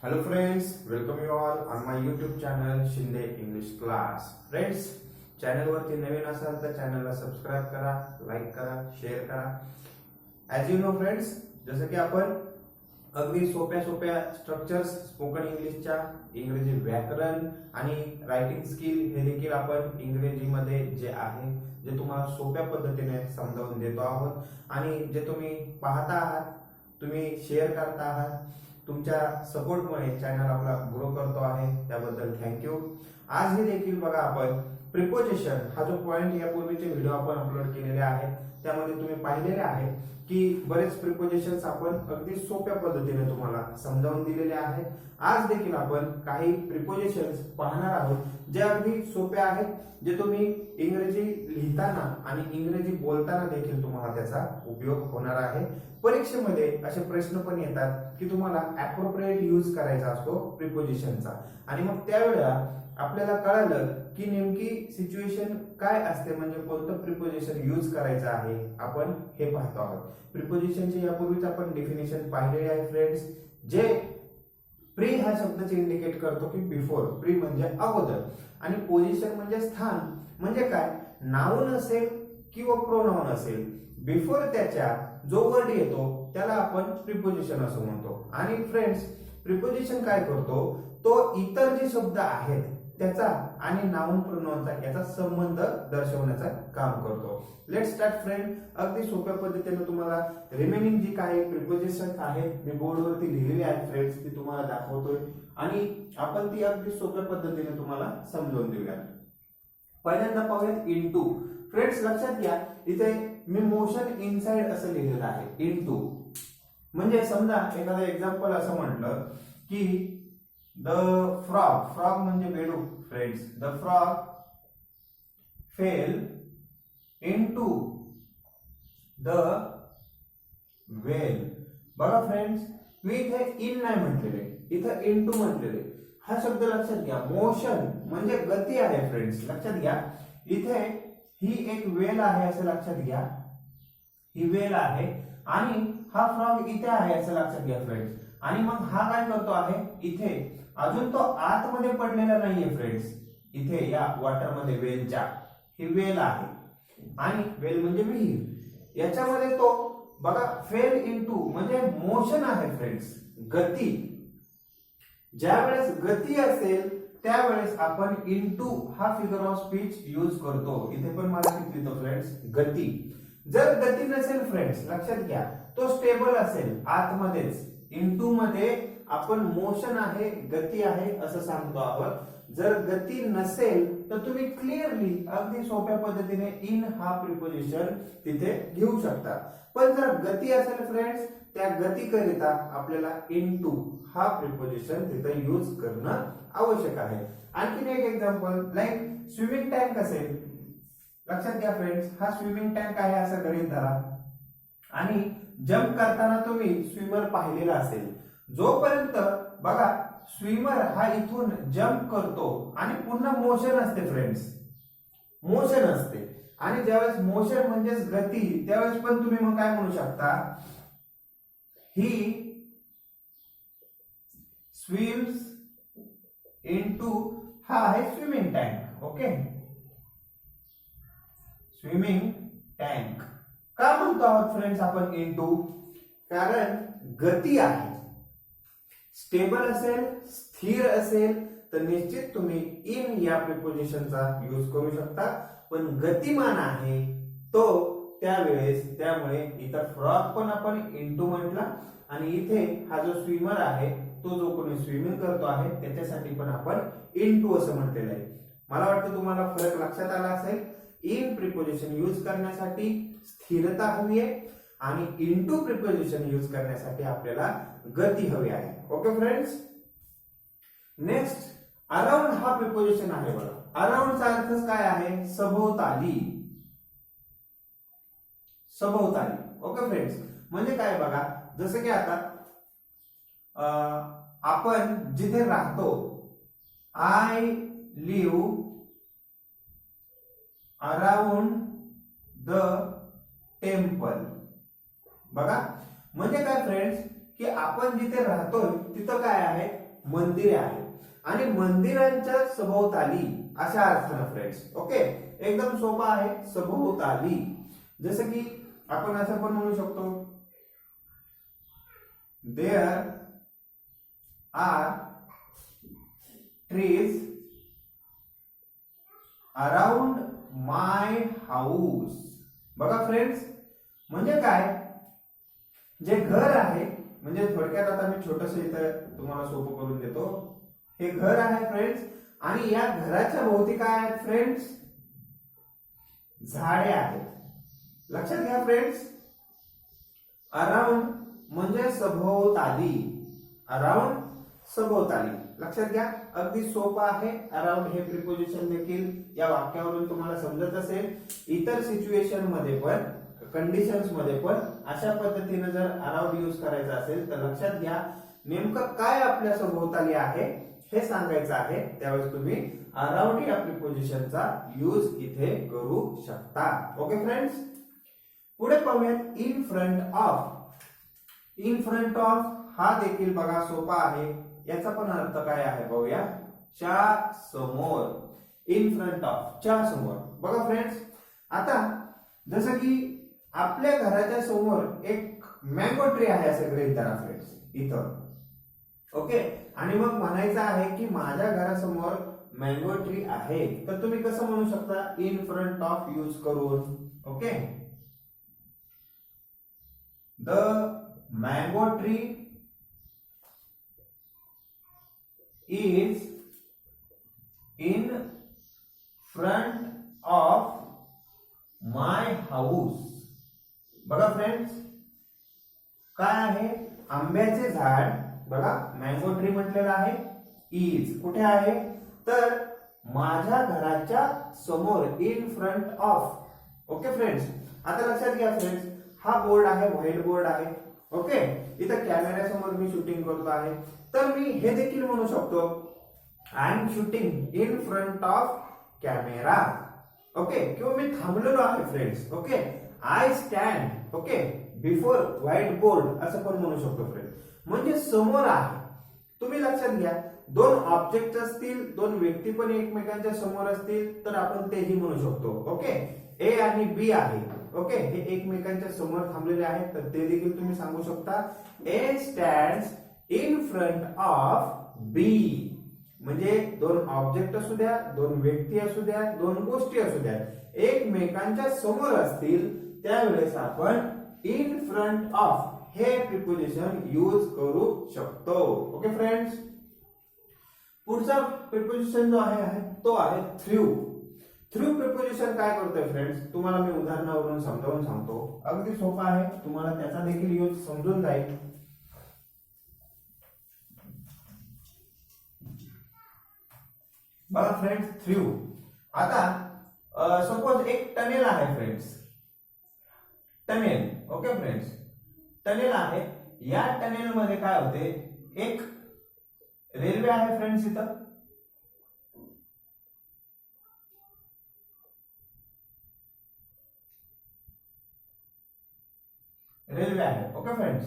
Hello friends, welcome you all on my YouTube channel Shinde English class. Friends, channel वरती नवीन असाल तर चॅनलला subscribe करा, लाईक करा, शेअर करा. ॲज यू नो फ्रेंड्स, जसं की आपण अगदी सोप्या सोप्या स्ट्रक्चर्स स्पोकन इंग्लिशच्या इंग्रजी व्याकरण आणि रायटिंग स्किल हे देखील आपण इंग्रजीमध्ये जे आहे जे तुम्हाला सोप्या पद्धतीने समजावून देतो आहोत आणि जे तुम्ही पाहता आहात, तुम्ही शेअर करता आहात, तुमच्या सपोर्टमुळे चॅनल आपला ग्रो करतो आहे, त्याबद्दल थँक्यू. आज हे देखील बघा आपण प्रिपोजिशन हा जो पॉइंट यापूर्वीचे व्हिडिओ आपण अपलोड केलेले आहेत त्यामध्ये तुम्ही पाहिलेले आहे की बरेच प्रिपोजिशन्स आपण अगदी सोप्या पद्धतीने तुम्हाला समजावून दिलेले आहेत. आज देखील आपण काही प्रिपोजिशन्स पाहणार आहोत जे अगदी सोपे आहेत, जे तुम्ही इंग्रजी लिहिताना आणि इंग्रजी बोलताना देखील तुम्हाला त्याचा उपयोग होणार आहे. परीक्षेमध्ये असे प्रश्न पण येतात की तुम्हाला ऍप्रोप्रिएट यूज करायचा असतो प्रिपोजिशनचा आणि मग त्यावेळेला आपल्याला कळालं की नेमकी सिच्युएशन काय असते, म्हणजे कोणतं प्रिपोजिशन यूज करायचं आहे आपण हे पाहतो आहोत. प्रिपोजिशनचे यापूर्वीच आपण डेफिनेशन पाहिलेले आहे फ्रेंड्स, जे प्री ह्या शब्दाचे इंडिकेट करतो की बिफोर. प्री म्हणजे अगोदर आणि पोझिशन म्हणजे स्थान. म्हणजे काय, नाउन असेल किंवा प्रोनाउन असेल, बिफोर त्याच्या जो वर्ड येतो त्याला आपण प्रिपोजिशन असं म्हणतो. आणि फ्रेंड्स, प्रिपोजिशन काय करतो, तो इतर जे शब्द आहेत त्याचा आणि नाउन प्रोनाउनचा याचा संबंध दर्शवण्याचं काम करतो. Let start friend. अगदी सोप्या पद्धतीने तुम्हाला रिमेनिंग जी काही प्रिपोजिशन आहेत मी बोर्डवरती लिहिलेली आहेत फ्रेंड्स, ती तुम्हाला दाखवतोय आणि आपण ती अगदी सोप्या पद्धतीने तुम्हाला समजावून देऊया. पहिल्यांदा पाहूयात इनटू. फ्रेंड्स लक्षात घ्या, इथे मी मोशन इनसाइड असं लिहिलेलं आहे. इनटू म्हणजे समजा एखादं एक्झाम्पल असं म्हटलं की द फ्रॉग. फ्रॉग म्हणजे बेडूक friends. The frog fell into the well. बघा फ्रेंड्स, मी इथे इन नाही म्हटलेले, इथं इनटू म्हटलेले. हा शब्द लक्षात घ्या. मोशन म्हणजे गती आहे फ्रेंड्स. लक्षात घ्या, इथे ही एक वेल आहे असं लक्षात घ्या. ही वेल आहे आणि हा फ्रॉग इथे आहे असं लक्षात घ्या फ्रेंड्स. आणि मग हा काय करतो आहे, इथे अजून तो आतमध्ये पडलेला नाहीये फ्रेंड्स. इथे या वॉटर मध्ये वेलच्या ही वेल आहे आणि वेल म्हणजे विहीर. याच्यामध्ये तो बघा फेल इनटू म्हणजे मोशन आहे फ्रेंड्स, गती. ज्या वेळेस गती असेल त्यावेळेस आपण इनटू हा फिगर ऑफ स्पीच यूज करतो. इथे पण मराठीत लिहितो फ्रेंड्स गती. जर गती नसेल फ्रेंड्स लक्षात घ्या, तो स्टेबल असेल आतमध्येच. इनटू मध्ये आपण मोशन आहे, गती आहे असं सांगतो आहोत. जर गती नसेल तर तुम्ही क्लिअरली अगदी सोप्या पद्धतीने इन हा प्रिपोजिशन तिथे घेऊ शकता. पण जर गती असेल फ्रेंड्स, त्या गतीकरिता आपल्याला इनटू हा प्रिपोजिशन तिथे यूज करणं आवश्यक आहे. आणखीन एक एक्झाम्पल लाईक स्विमिंग टँक असेल. लक्षात घ्या फ्रेंड्स, हा स्विमिंग टँक आहे असं गृहीत धरा आणि जम्प करताना तुम्ही स्विमर पाहिलेला असेल. जोपर्यंत बघा स्विमर हा इथून जम्प करतो आणि पुन्हा मोशन असते फ्रेंड्स, मोशन असते. आणि ज्यावेळेस मोशन म्हणजेच गती, त्यावेळेस पण तुम्ही मग काय म्हणू शकता, ही स्विम्स इनटू हा आहे swimming tank. Okay, swimming tank का म्हणतो आहोत फ्रेंड्स आपण इनटू, कारण गती आहे. स्टेबल असेल, स्थिर असेल तर निश्चित तुम्ही इन या प्रिपोजिशनचा यूज करू शकता. पण गतिमान आहे तो त्यावेळेस, त्यामुळे इथं फ्रॉग पण आपण इनटू म्हटला आणि इथे हा जो स्विमर आहे तो जो कोणी स्विमिंग करतो आहे त्याच्यासाठी पण आपण इनटू असं म्हटलेलं आहे. मला वाटतं तुम्हाला फरक लक्षात आला असेल. इन प्रिपोजिशन यूज करण्यासाठी स्थिरता हवी आहे आणि इनटू प्रिपोजिशन यूज करण्यासाठी आपल्याला गती हवी आहे. ओके फ्रेंड्स, नेक्स्ट अराउंड हा प्रिपोजिशन आहे. बघा, अराउंडचा अर्थ काय आहे, सभोवताली. सभोवताली. ओके फ्रेंड्स, म्हणजे काय बघा, जसं की आता आपण जिथे राहतो, I live around the temple. बघा म्हणजे काय फ्रेंड्स, की आपण जिथे राहतोय तिथं काय आहे, मंदिरे आहेत आणि मंदिरांच्या सभोवताली अशा अर्थानं फ्रेंड्स. ओके, एकदम सोपा आहे, सभोवताली. जसं की आपण असं पण म्हणू शकतो, there are trees around my house. बघा फ्रेंड्स, म्हणजे काय, जे घर आहे, म्हणजे थोडक्यात आता मी छोटस इथं तुम्हाला सोपं करून देतो. हे घर आहे फ्रेंड्स आणि या घराच्या भोवती काय आहेत फ्रेंड्स, झाडे आहेत. लक्षात घ्या फ्रेंड्स, अराउंड म्हणजे सभोवताली, अराउंड सभोवताली. लक्षात घ्या, अगदी सोपं आहे. अराउंड हे प्रिपोजिशन देखील या वाक्यावरून तुम्हाला समजत असेल. इतर सिच्युएशन मध्ये पण, कंडिशन्स मध्ये पण अशा पद्धतीने जर अराउंड यूज करायचा असेल तर लक्षात घ्या नेमकं काय आपल्या सभोवताली आहे हे सांगायचं आहे, त्यावेळेस तुम्ही अराउंड या प्रिपोजिशनचा यूज इथे करू शकता. ओके फ्रेंड्स, पुढे पाहूयात in front of. In front of हा देखील बघा सोपा आहे. याचा पण अर्थ काय आहे पाहूया, च्या समोर. इन फ्रंट ऑफ, च्या समोर. बघा फ्रेंड्स, आता जसं की आपल्या घराच्या समोर एक मँगो ट्री आहे असं गृहीत धरा फ्रेंड्स इथं. ओके, आणि मग म्हणायचं आहे की माझ्या घरासमोर मँगो ट्री आहे, तर तुम्ही कसं म्हणू शकता, इन फ्रंट ऑफ यूज करून. Okay, the mango tree is in front of my house. बघा फ्रेंड्स, काय आहे, आंब्याचे झाड. बघा, मँगो ट्री म्हटलेलं आहे, इज कुठे आहे, तर माझ्या घराच्या समोर, in front of. Okay friends, आता लक्षात घ्या फ्रेंड्स, हा बोर्ड आहे, व्हाईट बोर्ड आहे. ओके, इथं कॅमेऱ्यासमोर मी शूटिंग करतो आहे, तर मी हे देखील म्हणू शकतो, I am shooting in front off camera. Okay, किंवा मी थांबलेलो आहे friends. Okay, I stand okay before white board असं पण म्हणू शकतो फ्रेंड. म्हणजे समोर आहे. तुम्ही लक्षात घ्या, दोन ऑब्जेक्ट असतील, दोन व्यक्ती पण एकमेकांच्या समोर असतील तर आपण तेही म्हणू शकतो. ओके, ए आणि बी आहे. ओके, हे एकमेकांच्या समोर थांबलेले आहेत तर ते देखील तुम्ही सांगू शकता, ए स्टँड्स इन फ्रंट ऑफ बी. म्हणजे दोन ऑब्जेक्ट असू द्या, दोन व्यक्ती असू द्या, दोन गोष्टी असू द्या, एकमेकांच्या समोर असतील त्यावेळेस आपण इन फ्रंट ऑफ हे प्रिपोजिशन यूज करू शकतो. ओके फ्रेंड्स, पुढचा प्रिपोजिशन जो आहे तो आहे थ्रू. थ्रू प्रिपोजिशन काय करतोय फ्रेंड्स, तुम्हाला मी उदाहरणावरून समजावून सांगतो. अगदी सोपा आहे, तुम्हाला त्याचा देखील यूज समजून जाईल. बघा फ्रेंड्स, थ्रू. आता सपोज एक टनेल आहे friends, tunnel. Okay friends, tunnel आहे. या टनेल मध्ये काय होते, एक रेल्वे आहे फ्रेंड्स. इथं रेल्वे आहे. ओके फ्रेंड्स,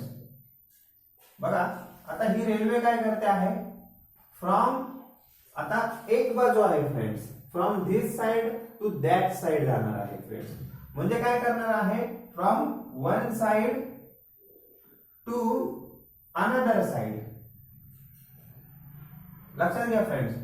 बघा आता ही रेल्वे काय करते आहे, फ्रॉम, आता एक बाजू आहे friends, from this side to that side जाणार आहे फ्रेंड्स. म्हणजे काय करणार आहे, from one side to another side. लक्षात घ्या फ्रेंड्स,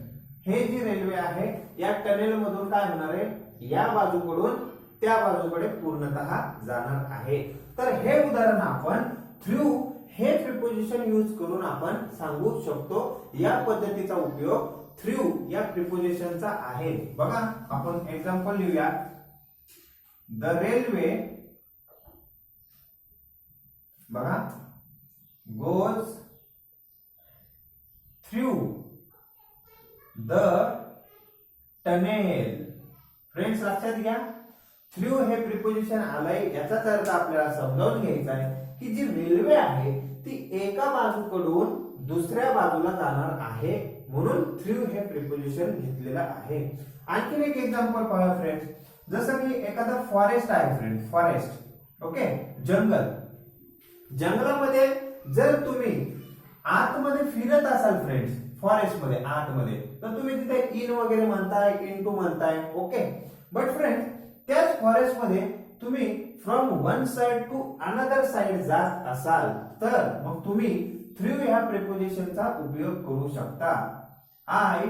हे जी रेल्वे आहे या टनेल मधून काय होणार आहे, या बाजूकडून त्या बाजूकडे पूर्णतः जाणार आहे. तर हे उदाहरण आपण थ्रू हे प्रिपोजिशन यूज करून आपण सांगू शकतो. या पद्धतीचा उपयोग थ्रू या प्रिपोजिशनचा आहे. बघा आपण एक्झाम्पल लिहूया. द रेल्वे, बघा, goes through the tunnel. Friends लक्षात घ्या, थ्रू हे प्रिपोजिशन आलंय, याचाच अर्थ आपल्याला समजावून घ्यायचा आहे की जी रेल्वे आहे ती एका बाजूकडून दुसऱ्या बाजूला जाणार आहे, म्हणून थ्रू हे प्रिपोजिशन घेतलेलं आहे. आणखी एक एक्झाम्पल पहा फ्रेंड्स, जसं की एखादा फॉरेस्ट आहे फ्रेंड्स, फॉरेस्ट. ओके, जंगल. जंगलामध्ये जर तुम्ही आतमध्ये फिरत असाल फ्रेंड्स फॉरेस्ट मध्ये, आतमध्ये, तर तुम्ही तिथे इन वगैरे म्हणताय, इन टू म्हणताय. ओके, बट फ्रेंड त्याच फॉरेस्ट मध्ये तुम्ही from one side to another side जात असाल तर मग तुम्ही थ्रू ह्या प्रिपोजिशनचा उपयोग करू शकता. I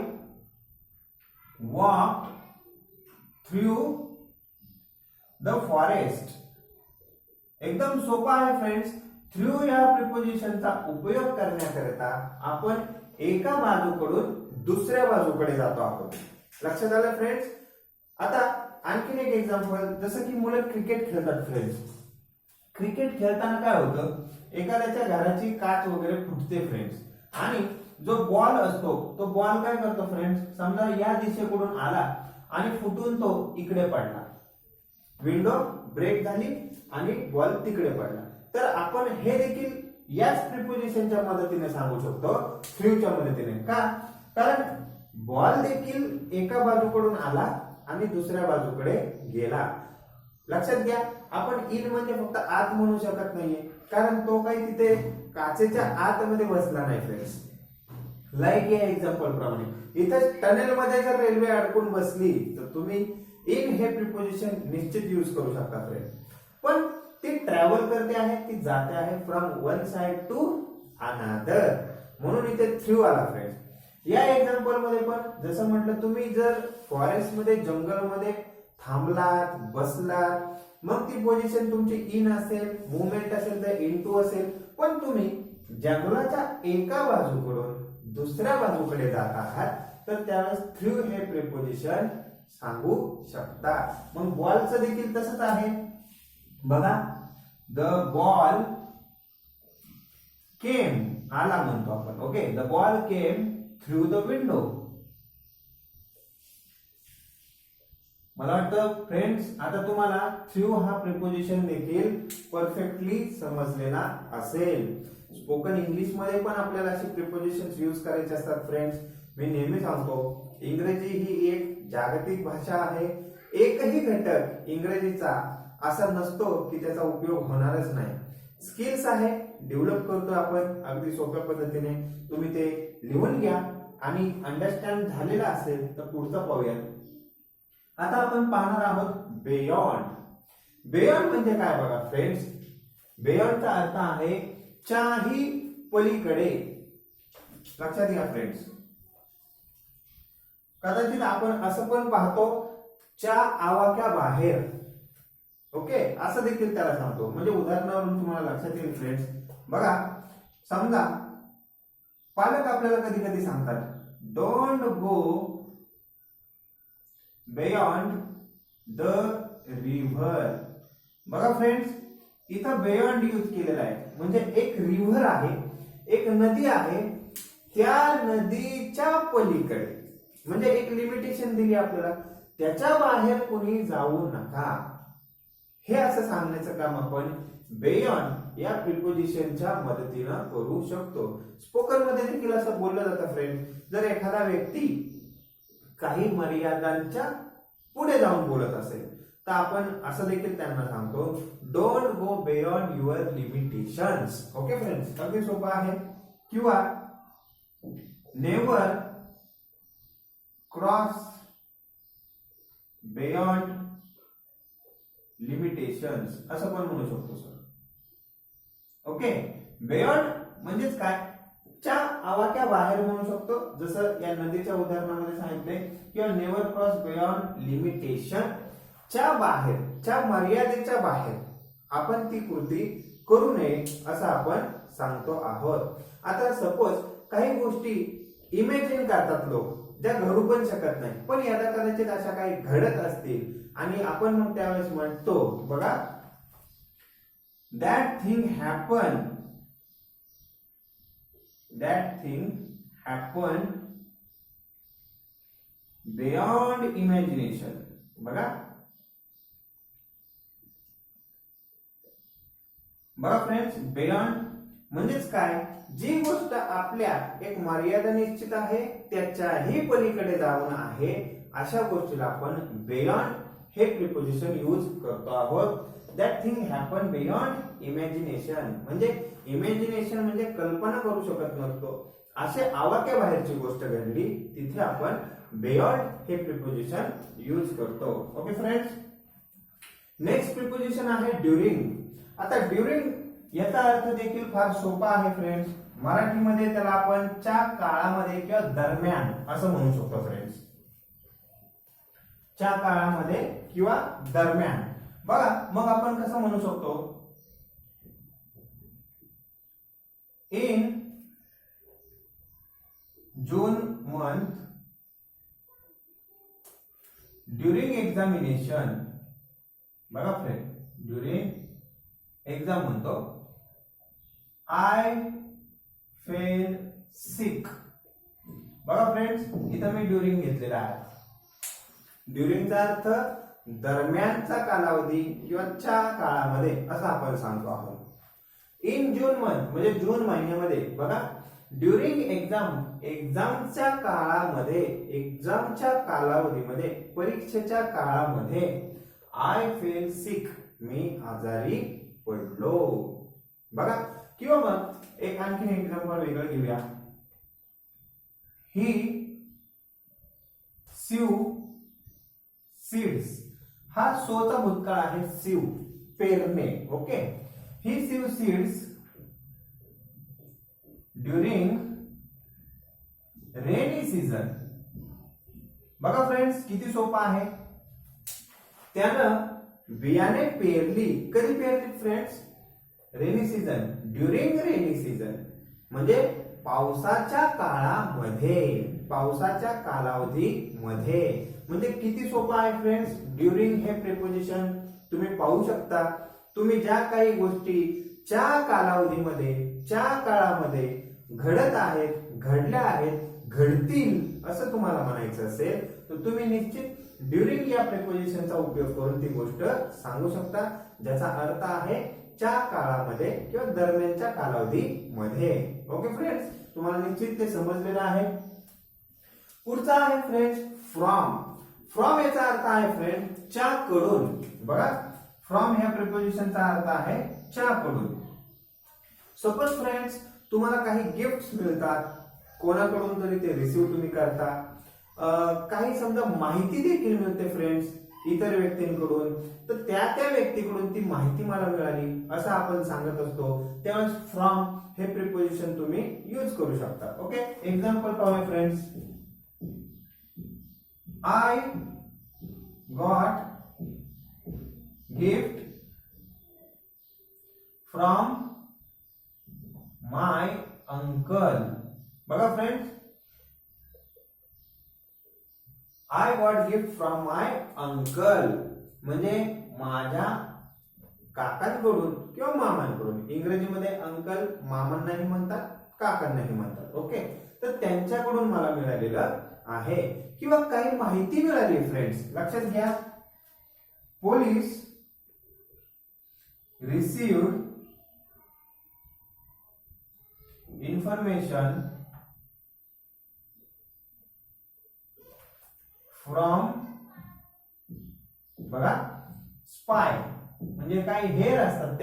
walk through the forest. एकदम सोपा आहे फ्रेंड्स. थ्रू या प्रिपोजिशनचा उपयोग करण्याकरिता आपण एका बाजूकडून दुसऱ्या बाजूकडे जातो आहोत. लक्षात आलं फ्रेंड्स. आता आणखीन एक एक्झाम्पल, जसं की मुलं क्रिकेट खेळतात फ्रेंड्स. क्रिकेट खेळताना काय होतं, एखाद्याच्या घराची काच वगैरे फुटते फ्रेंड्स, आणि जो बॉल असतो तो बॉल काय करतो फ्रेंड्स, समजा या दिशेकडून आला आणि फुटून तो इकडे पडला, विंडो ब्रेक झाली आणि बॉल तिकडे पडला. तर आपण हे देखील याच प्रिपोजिशनच्या मदतीने सांगू शकतो, थ्रूच्या मदतीने. का? कारण बॉल देखील एका बाजूकडून आला आणि दुसऱ्या बाजूकडे गेला. लक्षात घ्या, आपण इन म्हणजे फक्त आत म्हणू शकत नाहीये, कारण तो काही तिथे काचेच्या आतमध्ये बसला नाही फ्रेंड्स. लाईक या एक्झाम्पल प्रमाणे इथे टनेल मध्ये जर रेल्वे अडकून बसली तर तुम्ही इन हे प्रिपोजिशन निश्चित यूज करू शकता फ्रेंड. पण ती ट्रॅव्हल करते आहे, ती जाते आहे from one side to another, म्हणून इथे थ्रू आला फ्रेंड्स. या एक्झाम्पल मध्ये पण जसं म्हटलं, तुम्ही जर फॉरेस्ट मध्ये, जंगल मध्ये थांबलात, बसलात, मग ती पोझिशन तुमची इन असेल, मुवमेंट असेल तर इन टू असेल. पण तुम्ही जंगलाच्या एका बाजूकडून दुसऱ्या बाजूकडे जात आहात तर त्यावेळेस थ्रू हे प्रिपोजिशन सांगू शकता. मग बॉलचं देखील तसंच आहे बघा. द बॉल केम, आला म्हणतो आपण. Okay, the ball came through the window. मला वाटतं फ्रेंड्स आता तुम्हाला थ्रू हा प्रिपोजिशन देखील परफेक्टली समजलेला असेल. स्पोकन इंग्लिश मध्ये पण आपल्याला अशी प्रिपोजिशन्स यूज करायचे असतात फ्रेंड्स. मी नेहमी सांगतो, इंग्रजी ही एक जागतिक भाषा आहे. एकही घटक इंग्रजीचा असा नसतो की त्याचा उपयोग होणारच नाही. स्किल्स आहे, डेव्हलप करतो आपण अगदी सोप्या पद्धतीने. तुम्ही ते लिहून घ्या आणि अंडरस्टँड झालेला असेल तर पुढचं पाहूया. आता आपण पाहणार आहोत बियॉन्ड. बियॉन्ड म्हणजे काय बघा फ्रेंड्स. बियॉन्डचा अर्थ आहे च्याही पलीकडे. लक्षात घ्या फ्रेंड्स. कदाचित आपण असं पण पाहतो, च्या आवाक्या बाहेर. ओके, असं देखील त्याला सांगतो. म्हणजे उदाहरणावरून तुम्हाला लक्षात येईल फ्रेंड्स. बघा, समजा पालक आपल्याला कधी कधी सांगतात, don't go beyond the river. बघा फ्रेंड्स, इथं बियॉन्ड यूज केलेला आहे. म्हणजे एक रिव्हर आहे, एक नदी आहे, त्या नदीच्या पलीकडे, म्हणजे एक लिमिटेशन दिली आपल्याला, त्याच्या बाहेर कोणी जाऊ नका. हे असं सांगण्याचं काम आपण बियॉन्ड या प्रिपोजिशनच्या मदतीनं करू शकतो. स्पोकन मध्ये देखील असं बोललं जातं फ्रेंड. जर एखादा व्यक्ती काही मर्यादांच्या पुढे जाऊन बोलत असेल तर आपण असं देखील त्यांना सांगतो, don't go beyond your limitations. Okay friends, अगदी सोपं आहे. किंवा नेव्हर क्रॉस बियॉन्ड लिमिटेशन्स असं पण म्हणू शकतो सर. ओके, बियॉन्ड म्हणजेच काय, च्या आवाक्या बाहेर म्हणू शकतो, जसं या नदीच्या उदाहरणामध्ये सांगितले. किंवा नेव्हर क्रॉस बियॉन्ड लिमिटेशन, च्या बाहेर, च्या मर्यादेच्या बाहेर आपण ती कृती करू नये असं आपण सांगतो आहोत. आता सपोज काही गोष्टी इमॅजिन करतात लोक, ज्या घडू पण शकत नाही, पण याला कदाचित अशा काही घडत असतील आणि आपण मग त्यावेळेस म्हणतो बघा, that thing happened beyond imagination. बघा फ्रेंड्स, बियॉन्ड म्हणजेच काय, जी गोष्ट आपल्या एक मर्यादा निश्चित आहे त्याच्याही पलीकडे जाऊन आहे, अशा गोष्टीला आपण बियॉन्ड हे प्रिपोजिशन यूज करतो आहोत. That thing happen beyond imagination. म्हणजे इमॅजिनेशन म्हणजे कल्पना करू शकत नसतो, असे आवाक्याबाहेरची गोष्ट घडली तिथे आपण बियॉन्ड हे प्रिपोजिशन यूज करतो. Okay friends. नेक्स्ट प्रिपोजिशन आहे ड्युरिंग. आता ड्युरिंग याचा अर्थ देखील फार सोपा आहे फ्रेंड्स. मराठीमध्ये त्याला आपण च्या काळामध्ये किंवा दरम्यान असं म्हणू शकतो फ्रेंड्स. च्या काळामध्ये किंवा दरम्यान. बघा मग आपण कसं म्हणू शकतो, in June month during examination. बघा फ्रेंड, ड्युरिंग एक्झाम म्हणतो, आय फेल सिक. बघा फ्रेंड्स, इथं मी ड्युरिंग घेतलेला आहे. ड्युरिंगचा अर्थ दरम्यानचा कालावधी किंवा च्या काळामध्ये असं आपण सांगतो आहोत. इन जून मंथ म्हणजे जून महिन्यामध्ये. बघा, ड्युरिंग एक्झाम एक्झामच्या काळामध्ये, एक्झामच्या कालावधीमध्ये, परीक्षेच्या काळामध्ये, आय फेल सिक मी आजारी पडलो. बघा, किंवा मग एक आणखीन एक्झाम्पल वेगळं घेऊया. He sow seeds. हा सोचा भूतकाळ आहे. सीव पेरणे. Okay. He sow seeds during rainy season. बघा फ्रेंड्स, किती सोपा आहे. त्यानं बियाणे पेरली. कधी पेरली friends? Rainy season. During rainy season म्हणजे पावसाच्या काळामध्ये, पावसाच्या कालावधीमध्ये. म्हणजे किती सोपं आहे फ्रेंड्स. ड्युरिंग हे प्रिपोजिशन तुम्ही पाहू शकता. तुम्ही ज्या काही गोष्टी च्या कालावधीमध्ये, च्या काळामध्ये घडत आहेत, घडल्या आहेत, घडतील असं तुम्हाला म्हणायचं असेल तर तुम्ही निश्चित ड्युरिंग या प्रिपोजिशनचा उपयोग करून ती गोष्ट सांगू शकता, ज्याचा अर्थ आहे च्या काळामध्ये किंवा दरम्यानच्या कालावधीमध्ये. ओके फ्रेंड्स, तुम्हाला निश्चित ते समजलेलं आहे. पुढचा आहे फ्रेंड्स फ्रॉम. फ्रॉम याचा अर्थ आहे फ्रेंड च्या कडून. बघा, फ्रॉम ह्या प्रिपोजिशनचा अर्थ आहे च्या कडून. सपोज फ्रेंड्स, तुम्हाला काही गिफ्ट्स मिळतात, कोणाकडून तरी ते रिसीव्ह तुम्ही करता. काही समजा माहिती देखील मिळते फ्रेंड्स इतर व्यक्तींकडून, तर त्या व्यक्तीकडून ती माहिती मला मिळाली असं आपण सांगत असतो. त्यावेळेस फ्रॉम हे प्रिपोजिशन तुम्ही यूज करू शकता. ओके. एक्झाम्पल पाहूया friends. I got gift from my uncle. बघा friends, I got gift from my uncle म्हणजे माझ्या काकांकडून किंवा मामांकडून. इंग्रजीमध्ये अंकल मामांनाही म्हणतात, काकांनाही म्हणतात. ओके. तर त्यांच्याकडून मला मिळालेलं आहे. किंवा काही माहिती मिळाली फ्रेंड्स. लक्षात घ्या, पोलीस रिसीव्ड इन्फॉर्मेशन फ्रॉम. बघा, स्पाय म्हणजे काही हेर असतात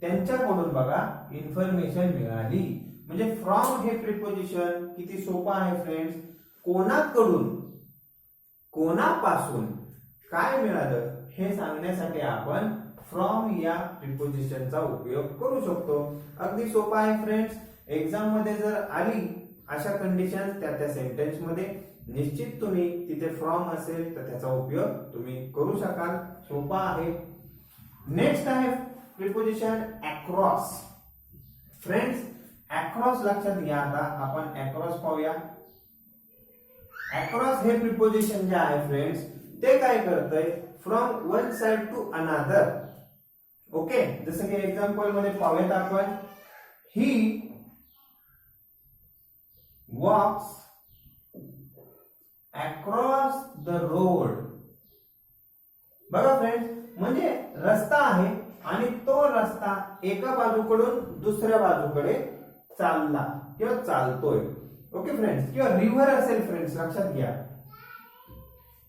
त्यांच्याकडून बघा इन्फॉर्मेशन मिळाली. म्हणजे फ्रॉम हे प्रिपोजिशन किती सोपं आहे फ्रेंड्स. कोणाकडून, कोणापासून काय मिळालं हे सांगण्यासाठी आपण फ्रॉम या प्रिपोजिशनचा उपयोग करू शकतो. अगदी सोपा आहे फ्रेंड्स. एक्झाम मध्ये जर आली अशा कंडिशन त्या सेंटेन्स मध्ये निश्चित तुम्ही तिथे फ्रॉम असेल तर त्याचा उपयोग तुम्ही करू शकाल. सोपा आहे. नेक्स्ट आहे प्रिपोजिशन अक्रॉस. फ्रेंड्स, अक्रॉस लक्षात घ्या. आता आपण अक्रॉस पाहूया. अक्रॉस हे प्रिपोजिशन जे आहे फ्रेंड्स ते काय करतंय, from one side to another. Okay. जसं की एक्झाम्पल मध्ये पाहूयात आपण. He walks across the road. बघा फ्रेंड्स, म्हणजे रस्ता आहे आणि तो रस्ता एका बाजूकडून दुसऱ्या बाजूकडे चालला किंवा चालतोय. Okay friends. किंवा रिव्हर असेल फ्रेंड्स, लक्षात घ्या.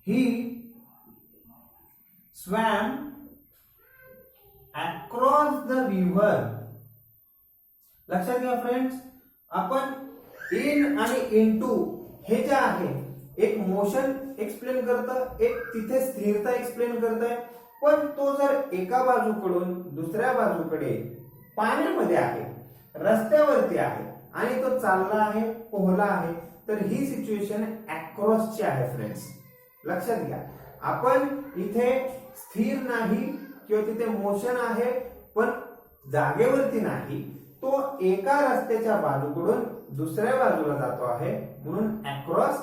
ही स्वॅम अक्रॉस द रिव्हर. लक्षात घ्या फ्रेंड्स, आपण इन आणि इनटू हे जे आहे एक मोशन एक्सप्लेन करतं, एक तिथे स्थिरता एक्सप्लेन करतंय. पण तो जर एका बाजूकडून दुसऱ्या बाजूकडे पाण्यामध्ये आहे, रस्त्यावरती आहे आणि तो चालला आहे, पोहला आहे, तर ही सिच्युएशन अक्रॉसची आहे फ्रेंड्स. लक्षात घ्या, आपण इथे स्थिर नाही किंवा तिथे मोशन आहे पण जागेवरती नाही, तो एका रस्त्याच्या बाजूकडून दुसऱ्या बाजूला जातो आहे म्हणून अक्रॉस.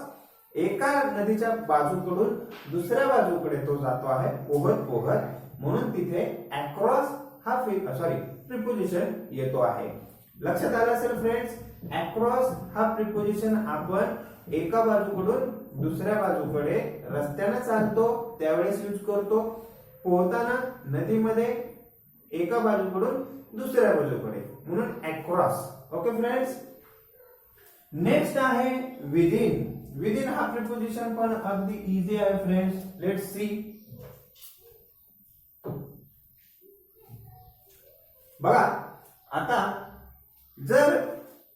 एका नदीच्या बाजूकडून दुसऱ्या बाजूकडे तो जातो आहे पोहत पोहत, म्हणून तिथे अक्रॉस हा प्रिपोजिशन येतो आहे. लक्षात आलं असेल फ्रेंड्स, अक्रॉस हा प्रिपोजिशन आपण एका बाजूकडून दुसऱ्या बाजूकडे रस्त्याने चालतो त्यावेळेस यूज करतो, पोहताना नदीमध्ये एका बाजूकडून दुसऱ्या बाजूकडे, म्हणून अक्रॉस. Okay friends. नेक्स्ट आहे विदिन. विदिन हा प्रिपोजिशन पण अगदी इझी आहे फ्रेंड्स. Let's see. बघा, आता जर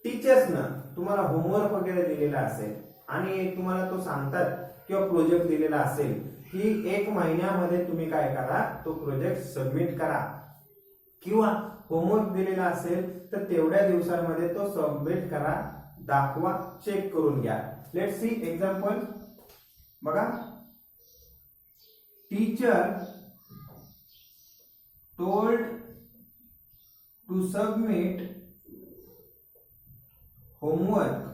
टीचर्सनं तुम्हाला होमवर्क वगैरे दिलेला असेल आणि तुम्हाला तो सांगतात किंवा प्रोजेक्ट दिलेला असेल की 1 महिन्यामध्ये तुम्ही काय करा, तो प्रोजेक्ट सबमिट करा, किंवा होमवर्क दिलेला असेल तर तेवढ्या दिवसांमध्ये तो सबमिट करा, दाखवा, चेक करून घ्या. Let's see example. बघा, teacher told to submit homework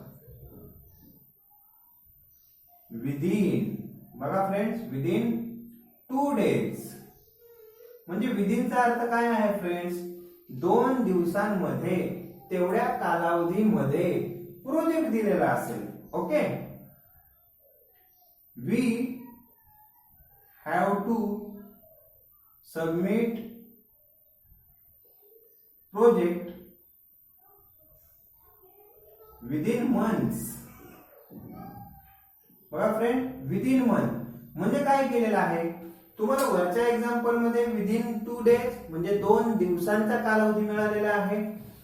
within. बघा फ्रेंड्स, विदिन 2 days. म्हणजे विदिनचा अर्थ काय आहे फ्रेंड्स, 2 दिवसांमध्ये, तेवढ्या कालावधीमध्ये प्रोजेक्ट दिलेला असेल. Okay. We have to submit project within months. बघा फ्रेंड, विदिन मंथ म्हणजे काय केलेलं आहे, तुम्हाला वरच्या एक्झाम्पल मध्ये विदिन 2 days म्हणजे 2 दिवसांचा कालावधी मिळालेला आहे.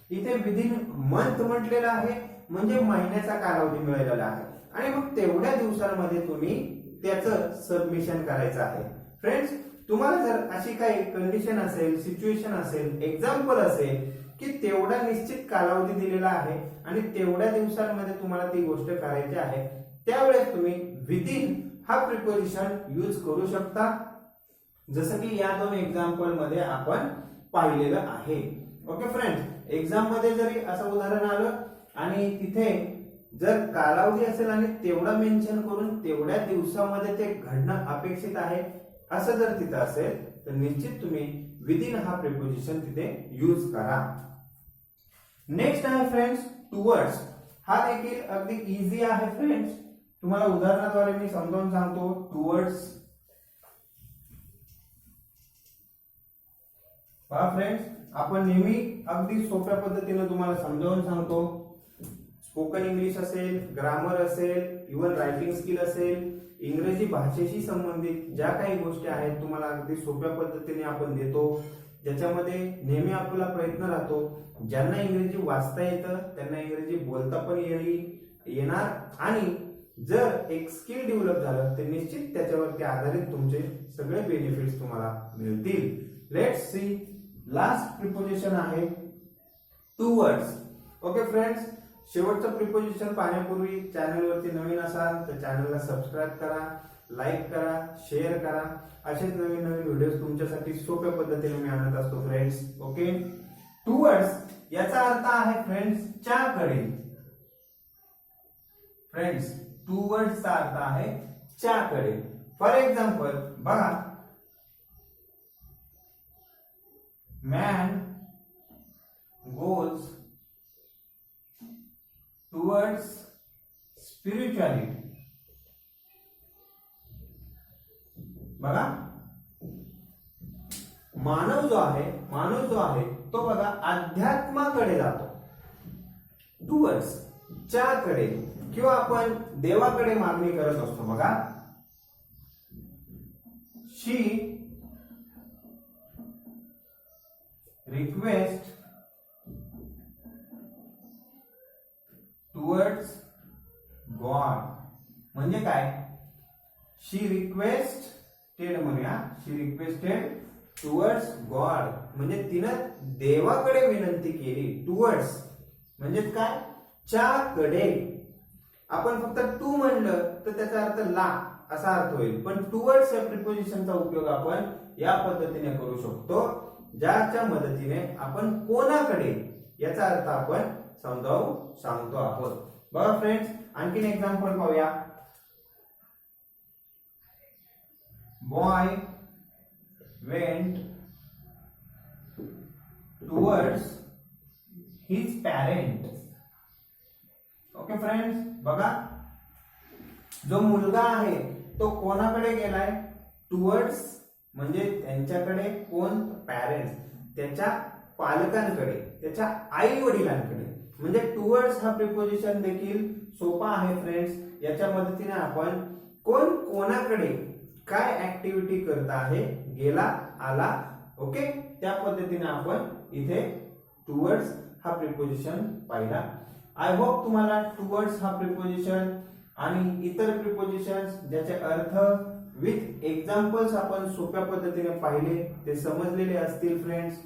इथे विदिन मंथ म्हटलेलं आहे म्हणजे महिन्याचा कालावधी मिळालेला आहे, आणि मग तेवढ्या दिवसांमध्ये तुम्ही त्याचं सबमिशन करायचं आहे. फ्रेंड्स, तुम्हाला जर अशी काही कंडिशन असेल, सिच्युएशन असेल, एक्झाम्पल असेल की तेवढा निश्चित कालावधी दिलेला आहे आणि तेवढ्या दिवसांमध्ये तुम्हाला ती गोष्ट करायची आहे, त्यावेळेस तुम्ही विदिन हा प्रिपोजिशन यूज करू शकता, जसं की या 2 एक्झाम्पल मध्ये आपण पाहिलेलं आहे. ओके फ्रेंड्स, एक्झाम मध्ये जरी असं उदाहरण आलं आणि तिथे जर कालावधी असेल आणि तेवढा मेन्शन करून तेवढ्या दिवसामध्ये ते घडणं अपेक्षित आहे असं जर तिथं असेल तर निश्चित तुम्ही विदिन हा प्रिपोजिशन तिथे यूज करा. नेक्स्ट आहे फ्रेंड्स टुवर्ड्स. हा देखील अगदी इझी आहे फ्रेंड्स, तुम्हाला उदाहरणाद्वारे मी समजावून सांगतो. टुवर्ड्स, पहा फ्रेंड्स, आपण नेहमी अगदी सोप्या पद्धतीने तुम्हाला समजावून सांगतो. स्पोकन इंग्लिश असेल, ग्रामर असेल, इव्हन रायटिंग स्किल असेल, इंग्रजी भाषेशी संबंधित ज्या काही गोष्टी आहेत तुम्हाला अगदी सोप्या पद्धतीने आपण देतो, ज्याच्यामध्ये नेहमी आपला प्रयत्न राहतो ज्यांना इंग्रजी वाचता येतं त्यांना इंग्रजी बोलता पण येणार, आणि जर एक स्किल डेव्हलप झालं तर निश्चित त्याच्यावरती आधारित तुमचे सगळे बेनिफिट्स तुम्हाला मिळतील. Let's see. लास्ट प्रिपोजिशन आहे टुवर्ड्स. ओके फ्रेंड्स, शेवटचं प्रिपोजिशन पाहण्यापूर्वी चॅनलवरती नवीन असाल तर चॅनलला सबस्क्राईब करा, लाईक करा, शेअर करा. असेच नवीन नवीन व्हिडिओज तुमच्यासाठी सोप्या पद्धतीने मी आणत असतो फ्रेंड्स. ओके. टुवर्ड्स याचा अर्थ आहे फ्रेंड्स च्याकडे. फ्रेंड्स, टुवर्ड्सचा अर्थ आहे च्याकडे. फॉर एक्झाम्पल बघा, man goes towards spirituality. बघा, मानव जो आहे तो बघा अध्यात्माकडे जातो. टुवर्ड्स च्याकडे, किंवा आपण देवाकडे मागणी करत असतो. बघा, शी request to टुवर्ड्स गॉड म्हणजे काय? शी रिक्वेस्टेड म्हणूया, शी रिक्वेस्टेड टुवर्ड्स गॉड म्हणजे तिनं देवाकडे विनंती केली. टुवर्ड्स म्हणजे काय? च्याकडे. आपण फक्त टू म्हणलं तर त्याचा अर्थ ला असा अर्थ होईल, पण टुवर्ड्स या प्रिपोजिशनचा उपयोग आपण या पद्धतीने करू शकतो, ज्याच्या मदतीने आपण कोणाकडे याचा अर्थ आपण समजावून सांगतो आहोत. बघा फ्रेंड्स, आणखीन एक्झाम्पल पाहूया. Boy went towards his parent. Okay friends, बघा जो मुलगा आहे तो कोणाकडे गेलाय? टुवर्ड्स म्हणजे त्यांच्याकडे. कोण? पॅरेंट्स, त्याच्या पालकांकडे, त्याच्या आई वडिलांकडे. म्हणजे टुवर्ड्स हा प्रिपोजिशन देखील सोपा आहे फ्रेंड्स. याच्या मदतीने आपण कोण कोणाकडे काय ऍक्टिव्हिटी करत आहे, गेला, आला, ओके, त्या पद्धतीने आपण इथे टुवर्ड्स हा प्रिपोजिशन पाहिला. आय होप तुम्हाला टुवर्ड्स हा प्रिपोजिशन आणि इतर प्रिपोजिशन्स ज्याचे अर्थ विथ एक्झाम्पल्स आपण सोप्या पद्धतीने पाहिले ते समजलेले असतील फ्रेंड्स.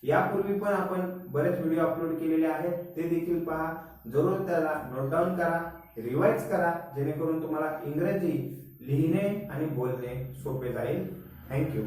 यापूर्वी पण आपण बरेच व्हिडिओ अपलोड केलेले आहेत, ते देखील पहा. जरूर त्याला नोट डाऊन करा, रिवाइज करा, जेणेकरून तुम्हाला इंग्रजी लिहिणे आणि बोलणे सोपे जाईल. थँक्यू.